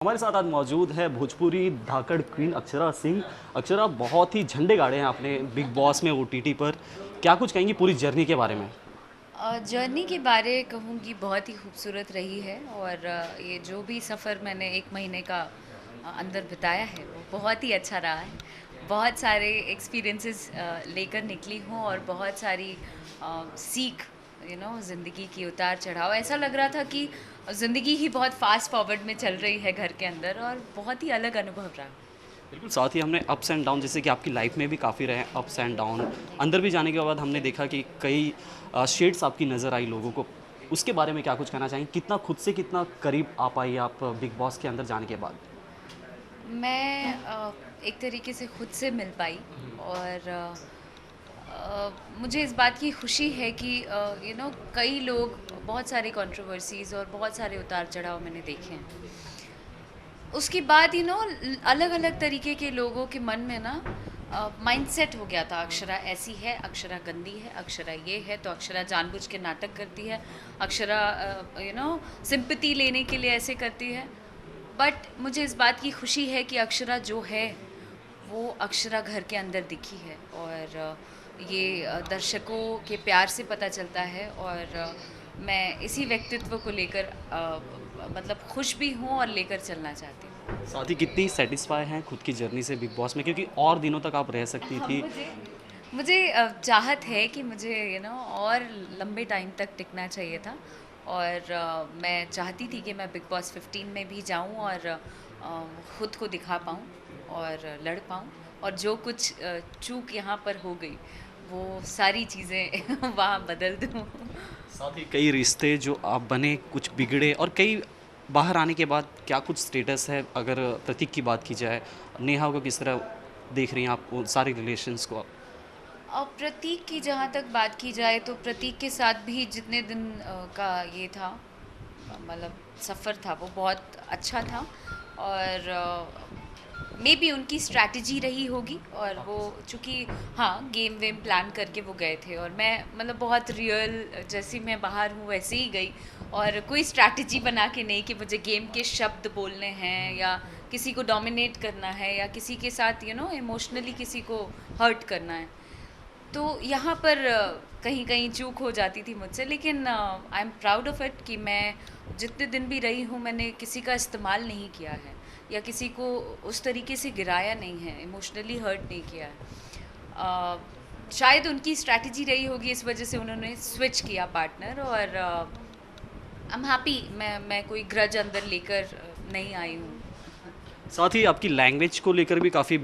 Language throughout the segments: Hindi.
हमारे साथ आज मौजूद है भोजपुरी धाकड़ क्वीन अक्षरा सिंह। अक्षरा, बहुत ही झंडे गाड़े हैं आपने बिग बॉस में, ओटीटी पर। क्या कुछ कहेंगी पूरी जर्नी के बारे में? जर्नी के बारे कहूँगी बहुत ही खूबसूरत रही है और ये जो भी सफ़र मैंने 1 महीने का अंदर बिताया है वो बहुत ही अच्छा रहा है। बहुत सारे एक्सपीरियंसेस लेकर निकली हूँ और बहुत सारी सीख ज़िंदगी की उतार चढ़ाव। ऐसा लग रहा था कि ज़िंदगी ही बहुत फास्ट फॉरवर्ड में चल रही है घर के अंदर, और बहुत ही अलग अनुभव रहा। बिल्कुल, साथ ही हमने अप्स एंड डाउन, जैसे कि आपकी लाइफ में भी काफ़ी रहे अप्स एंड डाउन। अंदर भी जाने के बाद हमने देखा कि कई शेड्स आपकी नज़र आई लोगों को। उसके बारे में क्या कुछ कहना चाहेंगे? कितना खुद से कितना करीब आ पाई आप बिग बॉस के अंदर जाने के बाद? मैं एक तरीके से खुद से मिल पाई, और मुझे इस बात की खुशी है कि कई लोग, बहुत सारी कंट्रोवर्सीज़ और बहुत सारे उतार चढ़ाव मैंने देखे हैं। उसके बाद अलग अलग तरीके के लोगों के मन में ना माइंडसेट हो गया था, अक्षरा ऐसी है, अक्षरा गंदी है, अक्षरा ये है, तो अक्षरा जानबूझ के नाटक करती है, अक्षरा सिंपैथी लेने के लिए ऐसे करती है। बट मुझे इस बात की खुशी है कि अक्षरा जो है वो अक्षरा घर के अंदर दिखी है, और ये दर्शकों के प्यार से पता चलता है, और मैं इसी व्यक्तित्व को लेकर मतलब खुश भी हूँ और लेकर चलना चाहती हूँ। साथ ही कितनी सेटिस्फाई हैं खुद की जर्नी से बिग बॉस में, क्योंकि और दिनों तक आप रह सकती हाँ, थी। मुझे मुझे चाहत है कि मुझे और लंबे टाइम तक टिकना चाहिए था, और मैं चाहती थी कि मैं बिग बॉस 15 में भी जाऊं और खुद को दिखा पाऊं और लड़ पाऊं, और जो कुछ चूक यहाँ पर हो गई वो सारी चीज़ें वहाँ बदल दूं। साथ ही कई रिश्ते जो आप बने, कुछ बिगड़े, और कई बाहर आने के बाद क्या कुछ स्टेटस है? अगर प्रतीक की बात की जाए, नेहा को किस तरह देख रही हैं आप उन सारे रिलेशंस को? और प्रतीक की जहाँ तक बात की जाए तो प्रतीक के साथ भी जितने दिन का ये था, मतलब सफ़र था, वो बहुत अच्छा था, और मे बी उनकी स्ट्रैटेजी रही होगी, और वो चूँकि हाँ गेम वेम प्लान करके वो गए थे, और मैं मतलब बहुत रियल जैसी मैं बाहर हूँ वैसे ही गई, और कोई स्ट्रैटेजी बना के नहीं कि मुझे गेम के शब्द बोलने हैं या किसी को डोमिनेट करना है या किसी के साथ इमोशनली किसी को हर्ट करना है। तो यहाँ पर कहीं कहीं चूक हो जाती थी मुझसे, लेकिन I am proud of it कि मैं जितने दिन भी रही हूँ मैंने किसी का इस्तेमाल नहीं किया है या किसी को उस तरीके से गिराया नहीं है, इमोशनली हर्ट नहीं किया है। शायद उनकी स्ट्रैटेजी रही होगी, इस वजह से उन्होंने स्विच किया पार्टनर, और आई एम हैप्पी। मैं कोई ग्रज अंदर लेकर नहीं आई हूँ। साथ ही आपकी लैंग्वेज को लेकर भी काफ़ी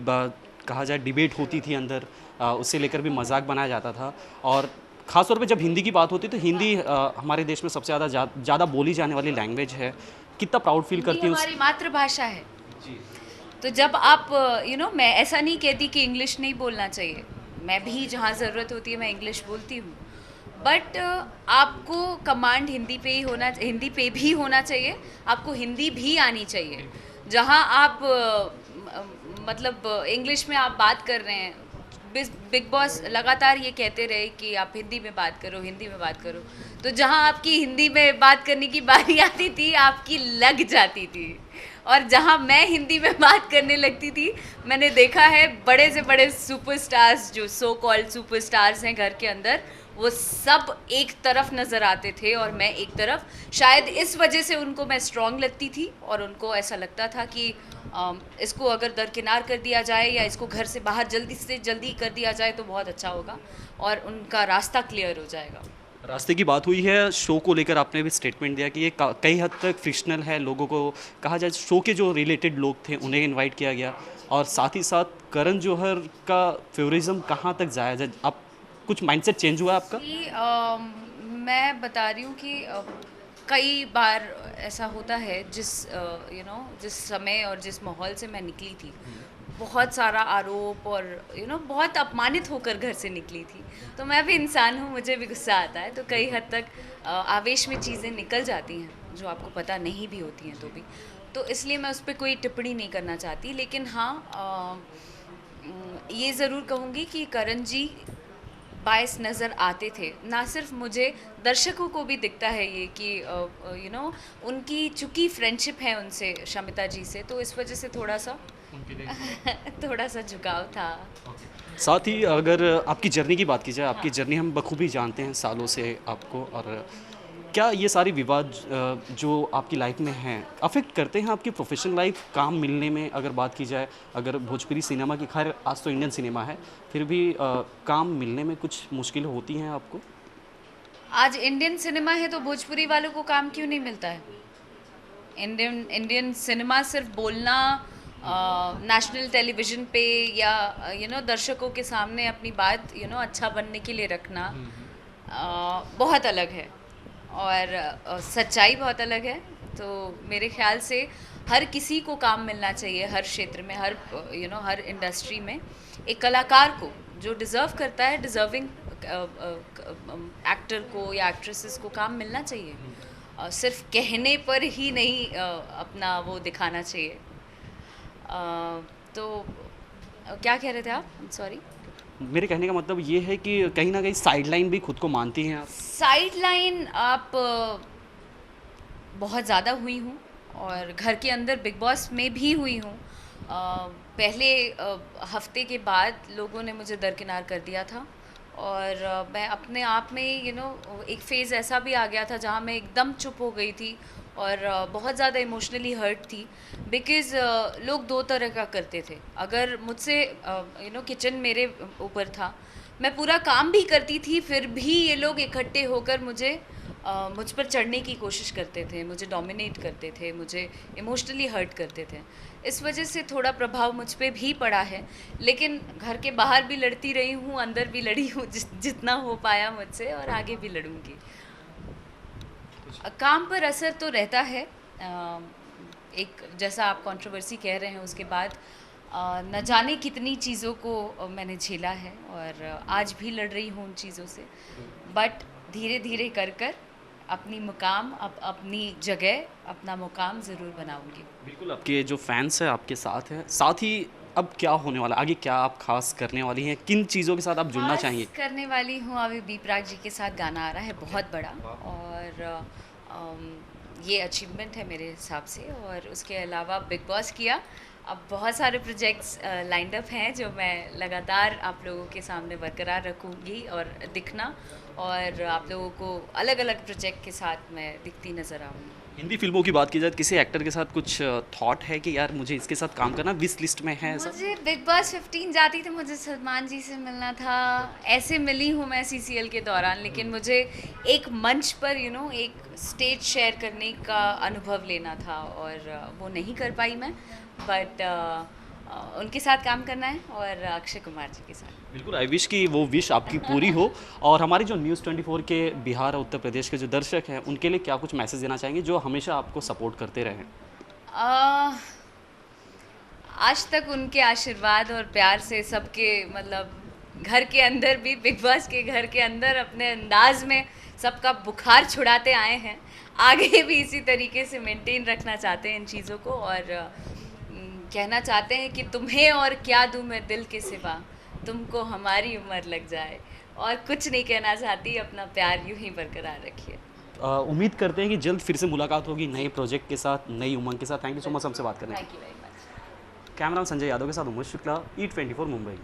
कहा जाए डिबेट होती थी अंदर। उससे लेकर भी मजाक बनाया जाता था। और ख़ास तौर पे जब हिंदी की बात होती तो हिंदी हमारे देश में सबसे ज़्यादा बोली जाने वाली लैंग्वेज है। कितना प्राउड फील हिंदी करती हैं उस? हमारी मातृभाषा है। जी। तो जब आप मैं ऐसा नहीं कहती कि इंग्लिश नहीं बोलना चाहिए, मैं भी जहाँ ज़रूरत होती है मैं इंग्लिश बोलती हूँ, बट आपको कमांड हिंदी पे भी होना चाहिए, आपको हिंदी भी आनी चाहिए। जहाँ आप मतलब इंग्लिश में आप बात कर रहे हैं, बिग बॉस लगातार ये कहते रहे कि आप हिंदी में बात करो, हिंदी में बात करो, तो जहाँ आपकी हिंदी में बात करने की बारी आती थी आपकी लग जाती थी, और जहाँ मैं हिंदी में बात करने लगती थी, मैंने देखा है बड़े से बड़े सुपरस्टार्स, जो सो कॉल्ड सुपरस्टार्स हैं घर के अंदर, वो सब एक तरफ नज़र आते थे और मैं एक तरफ। शायद इस वजह से उनको मैं स्ट्रांग लगती थी, और उनको ऐसा लगता था कि इसको अगर दरकिनार कर दिया जाए या इसको घर से बाहर जल्दी से जल्दी कर दिया जाए तो बहुत अच्छा होगा और उनका रास्ता क्लियर हो जाएगा। रास्ते की बात हुई है, शो को लेकर आपने भी स्टेटमेंट दिया कि ये कई हद तक फिक्शनल है। लोगों को कहा जाए, शो के जो रिलेटेड लोग थे उन्हें इनवाइट किया गया, और साथ ही साथ करण जौहर का फेवरिज्म कहाँ तक जायज़ है? आप कुछ माइंडसेट चेंज हुआ है आपका? कि मैं बता रही हूँ कि कई बार ऐसा होता है, जिस समय और जिस माहौल से मैं निकली थी, बहुत सारा आरोप और बहुत अपमानित होकर घर से निकली थी, तो मैं भी इंसान हूँ, मुझे भी गुस्सा आता है, तो कई हद तक आवेश में चीज़ें निकल जाती हैं जो आपको पता नहीं भी होती हैं, तो इसलिए मैं उस पर कोई टिप्पणी नहीं करना चाहती। लेकिन हाँ, ये ज़रूर कहूँगी कि करण जी बायस नज़र आते थे। ना सिर्फ मुझे, दर्शकों को भी दिखता है ये कि उनकी चूँकि फ्रेंडशिप है उनसे, शमिता जी से, तो इस वजह से थोड़ा सा थोड़ा सा झुकाव था। साथ ही अगर आपकी जर्नी की बात की जाए, आपकी जर्नी हम बखूबी जानते हैं सालों से आपको, और क्या ये सारे विवाद जो आपकी लाइफ में हैं अफेक्ट करते हैं आपकी प्रोफेशनल लाइफ, काम मिलने में अगर बात की जाए? अगर भोजपुरी सिनेमा की, खैर आज तो इंडियन सिनेमा है, फिर भी काम मिलने में कुछ मुश्किल होती हैं आपको? आज इंडियन सिनेमा है तो भोजपुरी वालों को काम क्यों नहीं मिलता है? इंडियन इंडियन सिनेमा सिर्फ बोलना, नेशनल टेलीविज़न पे या दर्शकों के सामने अपनी बात अच्छा बनने के लिए रखना बहुत अलग है, और सच्चाई बहुत अलग है। तो मेरे ख्याल से हर किसी को काम मिलना चाहिए, हर क्षेत्र में, हर हर इंडस्ट्री में। एक कलाकार को जो डिज़र्व करता है, डिज़र्विंग एक्टर को या एक्ट्रेसेस को काम मिलना चाहिए। सिर्फ कहने पर ही नहीं अपना वो दिखाना चाहिए। तो क्या कह रहे थे आप? सॉरी। मेरे कहने का मतलब ये है कि कहीं ना कहीं साइडलाइन भी खुद को मानती हैं आप? साइडलाइन आप बहुत ज़्यादा हुई हूँ, और घर के अंदर बिग बॉस में भी हुई हूँ। पहले हफ्ते के बाद लोगों ने मुझे दरकिनार कर दिया था, और मैं अपने आप में एक फ़ेज़ ऐसा भी आ गया था जहाँ मैं एकदम चुप हो गई थी, और बहुत ज़्यादा इमोशनली हर्ट थी। बिकॉज़ लोग दो तरह का करते थे। अगर मुझसे किचन मेरे ऊपर था, मैं पूरा काम भी करती थी, फिर भी ये लोग इकट्ठे होकर मुझ पर चढ़ने की कोशिश करते थे, मुझे डोमिनेट करते थे, मुझे इमोशनली हर्ट करते थे। इस वजह से थोड़ा प्रभाव मुझ पे भी पड़ा है, लेकिन घर के बाहर भी लड़ती रही हूँ, अंदर भी लड़ी हूँ जितना हो पाया मुझसे, और आगे भी लड़ूंगी। काम पर असर तो रहता है। एक जैसा आप कंट्रोवर्सी कह रहे हैं, उसके बाद न जाने कितनी चीज़ों को मैंने झेला है, और आज भी लड़ रही हूँ उन चीज़ों से। बट धीरे धीरे कर कर अपनी मुकाम, अपनी जगह, अपना मुकाम ज़रूर बनाऊंगी। बिल्कुल, आपके जो फैंस हैं आपके साथ हैं, साथ ही अब क्या होने वाला, आगे क्या आप खास करने वाली हैं, किन चीज़ों के साथ आप जुड़ना खास चाहेंगे? करने वाली हूँ, अभी बी प्राक जी के साथ गाना आ रहा है बहुत बड़ा, और ये अचीवमेंट है मेरे हिसाब से। और उसके अलावा बिग बॉस किया, अब बहुत सारे प्रोजेक्ट्स लाइंड अप हैं जो मैं लगातार आप लोगों के सामने बरकरार रखूँगी, और दिखना, और आप लोगों को अलग अलग प्रोजेक्ट के साथ मैं दिखती नज़र आऊँगी। हिंदी फिल्मों की बात की जाए, किसी एक्टर के साथ कुछ थॉट है कि यार मुझे इसके साथ काम करना, विश लिस्ट में है ऐसा? मुझे बिग बॉस 15 जाती थी, मुझे सलमान जी से मिलना था। ऐसे मिली हूँ मैं सीसीएल के दौरान, लेकिन मुझे एक मंच पर एक स्टेज शेयर करने का अनुभव लेना था, और वो नहीं कर पाई मैं। बट उनके साथ काम करना है, और अक्षय कुमार जी के साथ। बिल्कुल, आई विश कि वो विश आपकी पूरी हो। और हमारे जो न्यूज़ 24 के बिहार और उत्तर प्रदेश के जो दर्शक हैं, उनके लिए क्या कुछ मैसेज देना चाहेंगे जो हमेशा आपको सपोर्ट करते रहें? आज तक उनके आशीर्वाद और प्यार से सबके, मतलब घर के अंदर भी, बिग बॉस के घर के अंदर अपने अंदाज में सबका बुखार छुड़ाते आए हैं। आगे भी इसी तरीके से मेंटेन रखना चाहते हैं इन चीज़ों को, और कहना चाहते हैं कि तुम्हें और क्या दूँ मैं दिल के सिवा, तुमको हमारी उम्र लग जाए। और कुछ नहीं कहना चाहती, अपना प्यार यूं ही बरकरार रखिए। उम्मीद करते हैं कि जल्द फिर से मुलाकात होगी नए प्रोजेक्ट के साथ, नई उमंग के साथ। थैंक यू सो मच हमसे बात करने के लिए। Thank you very much. Camera Sanjay Yadav के साथ उमेश शुक्ला, E24 मुंबई।